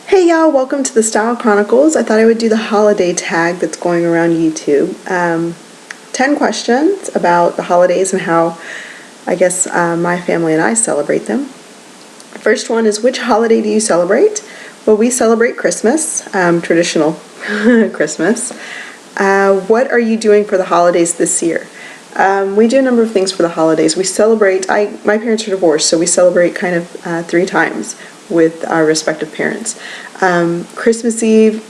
Hey y'all, welcome to the Style Chronicles. I thought I would do the holiday tag that's going around YouTube. 10 questions about the holidays and how, my family and I celebrate them. First one is, which holiday do you celebrate? Well, we celebrate Christmas, traditional Christmas. What are you doing for the holidays this year? We do a number of things for the holidays. We celebrate, my parents are divorced, so we celebrate kind of 3 times with our respective parents. Christmas Eve,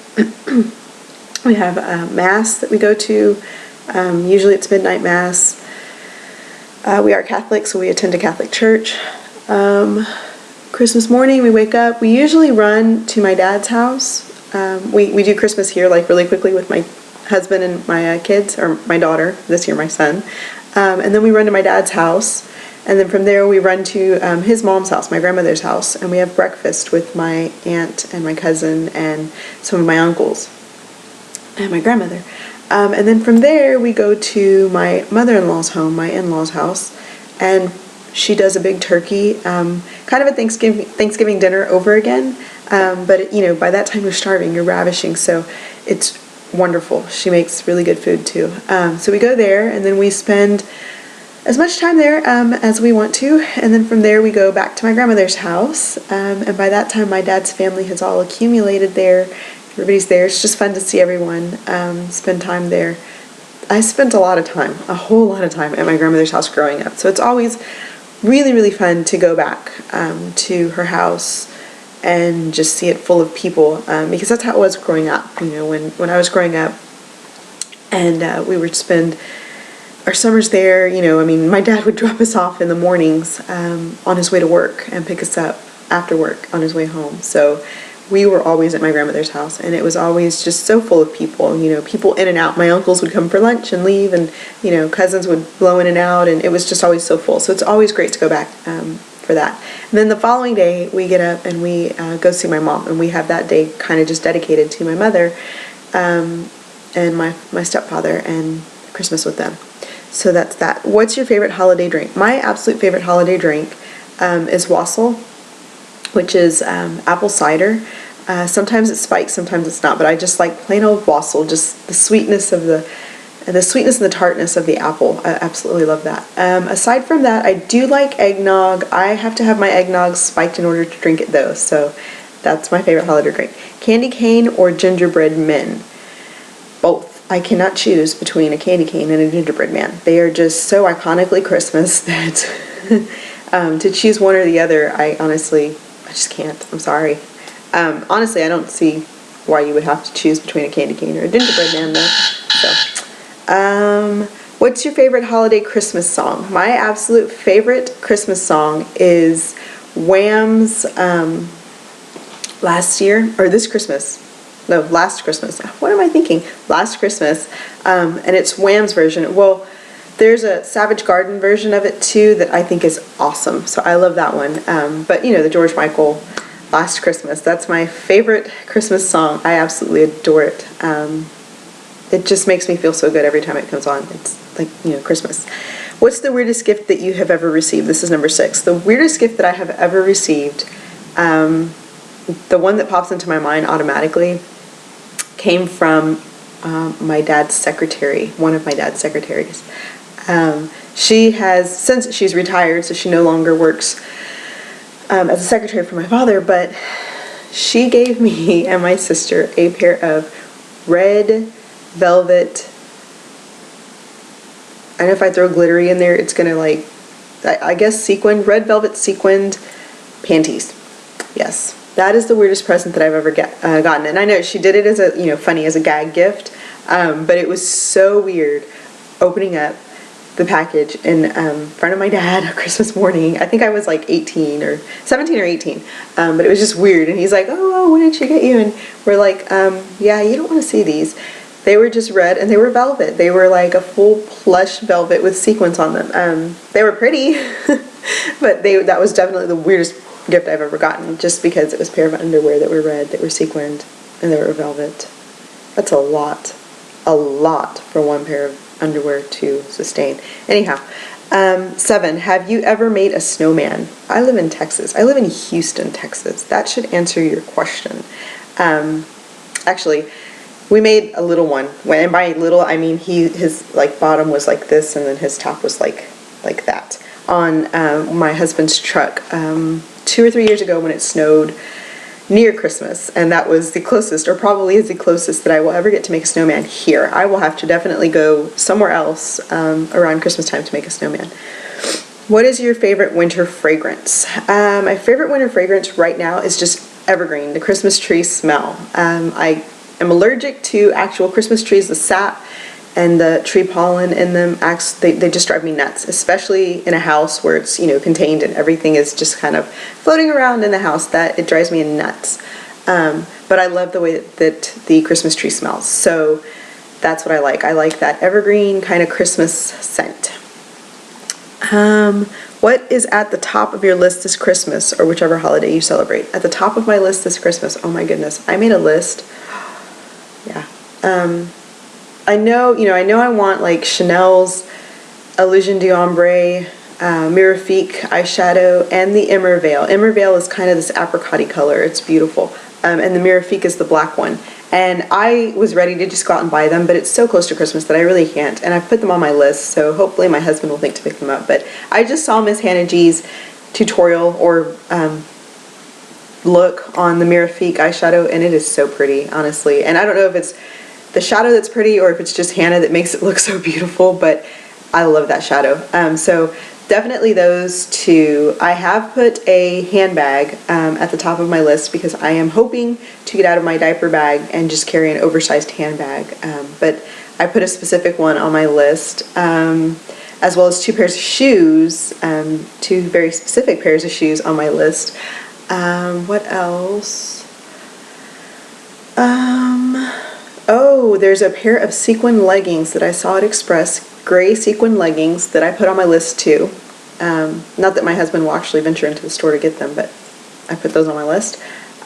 we have a Mass that we go to. Usually it's midnight Mass. We are Catholic, so we attend a Catholic church. Christmas morning, we wake up. We usually run to my dad's house. We do Christmas here, like really quickly with my husband and my kids, or my daughter, this year my son. And then we run to my dad's house. And then from there we run to his mom's house, my grandmother's house, and we have breakfast with my aunt and my cousin and some of my uncles and my grandmother. And then from there we go to my mother-in-law's home, my in-law's house, and she does a big turkey, kind of a Thanksgiving dinner over again. But by that time you're starving, you're ravishing, so it's wonderful. She makes really good food too. So we go there, and then we spend as much time there as we want to, and then from there we go back to my grandmother's house, and by that time my dad's family has all accumulated there. Everybody's there. It's just fun to see everyone, spend time there. I spent a whole lot of time at my grandmother's house growing up, so it's always really, really fun to go back to her house and just see it full of people, because that's how it was growing up. When I was growing up, and we would spend our summers there. My dad would drop us off in the mornings on his way to work and pick us up after work on his way home. So we were always at my grandmother's house, and it was always just so full of people, people in and out. My uncles would come for lunch and leave, and, cousins would blow in and out, and it was just always so full. So it's always great to go back for that. And then the following day, we get up and we go see my mom, and we have that day kind of just dedicated to my mother and my stepfather and Christmas with them. So that's that. What's your favorite holiday drink? My absolute favorite holiday drink is wassail, which is apple cider. Sometimes it's spiked, sometimes it's not, but I just like plain old wassail, just the sweetness and the tartness of the apple. I absolutely love that. Aside from that, I do like eggnog. I have to have my eggnog spiked in order to drink it though, so that's my favorite holiday drink. Candy cane or gingerbread men? Both. I cannot choose between a candy cane and a gingerbread man. They are just so iconically Christmas that to choose one or the other, I just can't. I'm sorry. Honestly, I don't see why you would have to choose between a candy cane or a gingerbread man though. So, what's your favorite holiday Christmas song? My absolute favorite Christmas song is Wham's last Christmas. What am I thinking? Last Christmas. And it's Wham's version. Well, there's a Savage Garden version of it too that I think is awesome. So I love that one. But the George Michael Last Christmas, that's my favorite Christmas song. I absolutely adore it. It just makes me feel so good every time it comes on. It's like, Christmas. What's the weirdest gift that you have ever received? This is number 6. The weirdest gift that I have ever received, the one that pops into my mind automatically, came from my dad's secretary, one of my dad's secretaries. She has, since she's retired, so she no longer works as a secretary for my father, but she gave me and my sister a pair of red velvet, I know if I throw glittery in there, it's gonna red velvet sequined panties. Yes. That is the weirdest present that I've ever gotten. And I know she did it as a, funny, as a gag gift, but it was so weird opening up the package in front of my dad on Christmas morning. I think I was like 17 or 18, but it was just weird. And he's like, oh, what did she get you? And we're like, yeah, you don't want to see these. They were just red, and they were velvet. They were like a full plush velvet with sequins on them. They were pretty, but that was definitely the weirdest gift I've ever gotten, just because it was a pair of underwear that were red, that were sequined, and they were velvet. That's a lot for one pair of underwear to sustain. Anyhow, 7, have you ever made a snowman? I live in Texas. I live in Houston, Texas. That should answer your question. Actually, we made a little one. And by little, I mean his like bottom was like this, and then his top was like that. On my husband's truck 2 or 3 years ago when it snowed near Christmas, and that was the closest, or probably is the closest that I will ever get to make a snowman here. I will have to definitely go somewhere else around Christmas time to make a snowman. What is your favorite winter fragrance? My favorite winter fragrance right now is just evergreen, the Christmas tree smell. I am allergic to actual Christmas trees, the sap and the tree pollen in them. They just drive me nuts, especially in a house where it's contained and everything is just kind of floating around in the house. That it drives me nuts. But I love the way that the Christmas tree smells. So that's what I like. I like that evergreen kind of Christmas scent. What is at the top of your list this Christmas, or whichever holiday you celebrate? At the top of my list this Christmas, oh my goodness, I made a list. Yeah. I know I want like Chanel's Illusion d'Ombre, Mirifique eyeshadow, and the Emerveil. Emerveil is kind of this apricot-y color. It's beautiful. And the Mirifique is the black one. And I was ready to just go out and buy them, but it's so close to Christmas that I really can't. And I've put them on my list, so hopefully my husband will think to pick them up. But I just saw Miss Hannah G's tutorial or look on the Mirifique eyeshadow, and it is so pretty, honestly. And I don't know if it's the shadow that's pretty or if it's just Hannah that makes it look so beautiful, but I love that shadow. So definitely those two. I have put a handbag at the top of my list because I am hoping to get out of my diaper bag and just carry an oversized handbag. But I put a specific one on my list, as well as 2 pairs of shoes, 2 very specific pairs of shoes on my list. What else? Oh, there's a pair of sequin leggings that I saw at Express, gray sequin leggings that I put on my list too. Not that my husband will actually venture into the store to get them, but I put those on my list.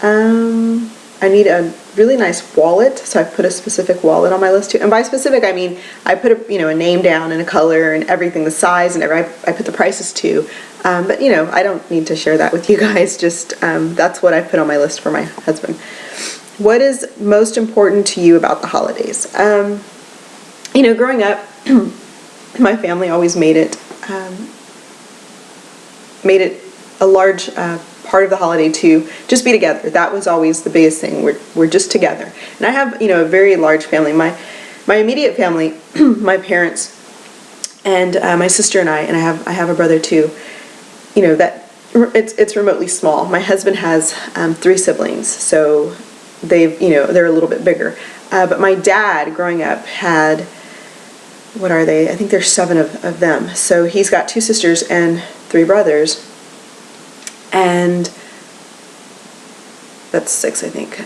I need a really nice wallet, so I put a specific wallet on my list too. And by specific, I mean I put a name down and a color and everything, the size and everything. I put the prices too. But I don't need to share that with you guys. Just that's what I put on my list for my husband. What is most important to you about the holidays? Growing up, my family always made it a large part of the holiday to just be together. That was always the biggest thing. We're just together. And I have a very large family. My immediate family, my parents and my sister and I have a brother too. That it's remotely small. My husband has 3 siblings, so they're a little bit bigger. But my dad, growing up, had, what are they? I think there's 7 of them. So he's got 2 sisters and 3 brothers. And that's 6, I think.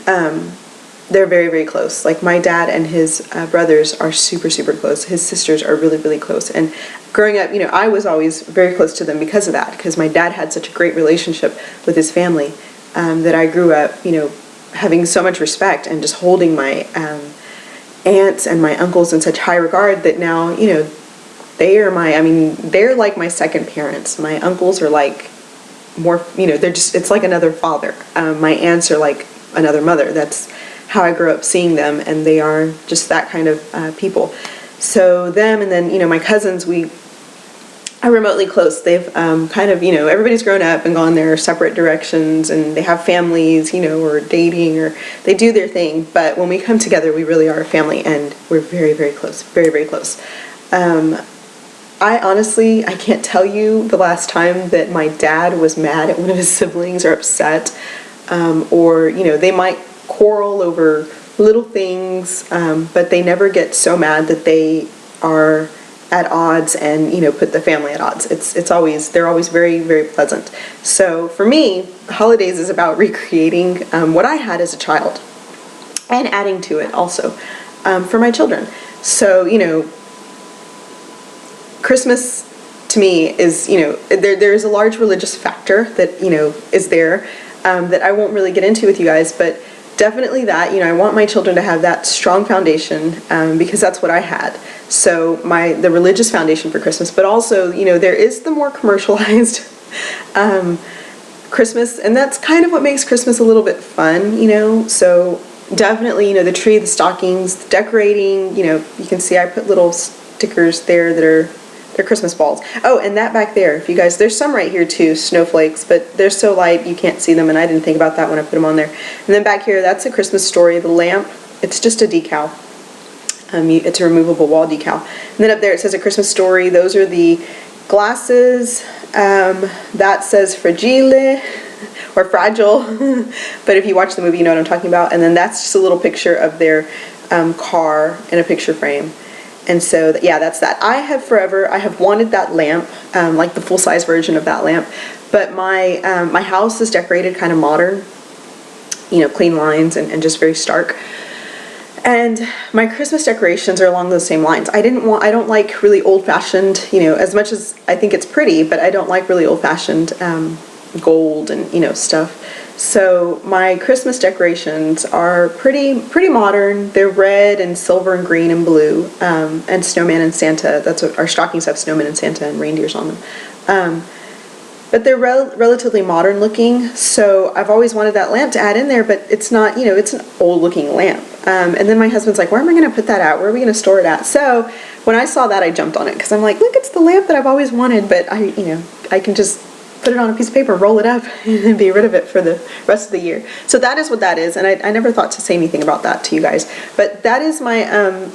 They're very, very close. Like my dad and his brothers are super, super close. His sisters are really, really close. And growing up, I was always very close to them because of that, because my dad had such a great relationship with his family that I grew up, having so much respect and just holding my aunts and my uncles in such high regard that now, they're like my second parents. My uncles are like more, it's like another father. My aunts are like another mother. That's how I grew up seeing them, and they are just that kind of people. So them, and then, my cousins, we are remotely close. They've kind of, everybody's grown up and gone their separate directions, and they have families, or dating, or they do their thing. But when we come together, we really are a family, and we're very, very close, very, very close. I honestly can't tell you the last time that my dad was mad at one of his siblings or upset, or, they might quarrel over little things, but they never get so mad that they are at odds and put the family at odds. They're always very, very pleasant. So for me, holidays is about recreating what I had as a child and adding to it also for my children. So Christmas to me is there's a large religious factor that is there that I won't really get into with you guys, but definitely that. I want my children to have that strong foundation, because that's what I had. So the religious foundation for Christmas, but also, there is the more commercialized Christmas, and that's kind of what makes Christmas a little bit fun, So definitely, the tree, the stockings, the decorating, you can see I put little stickers there that are they're Christmas balls. Oh, and that back there, if you guys, there's some right here too, snowflakes, but they're so light you can't see them, and I didn't think about that when I put them on there. And then back here, that's a Christmas story. The lamp, it's just a decal. It's a removable wall decal. And then up there it says A Christmas Story. Those are the glasses. That says fragile or fragile, but if you watch the movie you know what I'm talking about. And then that's just a little picture of their car in a picture frame. And so yeah, that's that. I have wanted that lamp, like the full-size version of that lamp, but my house is decorated kind of modern, clean lines and just very stark. And my Christmas decorations are along those same lines. I don't like really old-fashioned, as much as I think it's pretty, but I don't like really old-fashioned gold and, stuff. So my Christmas decorations are pretty modern. They're red and silver and green and blue, and snowman and Santa. That's what our stockings have, snowman and Santa and reindeers on them. But they're relatively modern looking, so I've always wanted that lamp to add in there, but it's not, it's an old looking lamp. And then my husband's like, where am I going to put that at? Where are we going to store it at? So when I saw that, I jumped on it, because I'm like, look, it's the lamp that I've always wanted, but I can just put it on a piece of paper, roll it up, and be rid of it for the rest of the year. So that is what that is, and I never thought to say anything about that to you guys, but that is my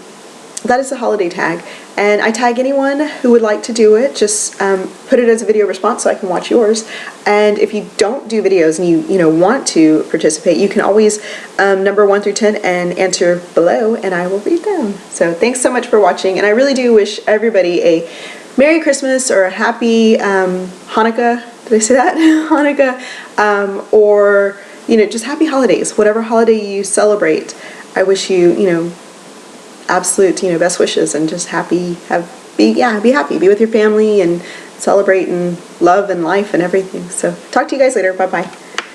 that is the holiday tag, and I tag anyone who would like to do it. Just put it as a video response so I can watch yours. And if you don't do videos and you want to participate, you can always number 1 through 10 and answer below, and I will read them. So thanks so much for watching, and I really do wish everybody a Merry Christmas or a Happy Hanukkah. Did I say that? Hanukkah, or just Happy Holidays, whatever holiday you celebrate. I wish you absolute best wishes, and just be happy, be with your family and celebrate and love and life and everything. So talk to you guys later. Bye bye.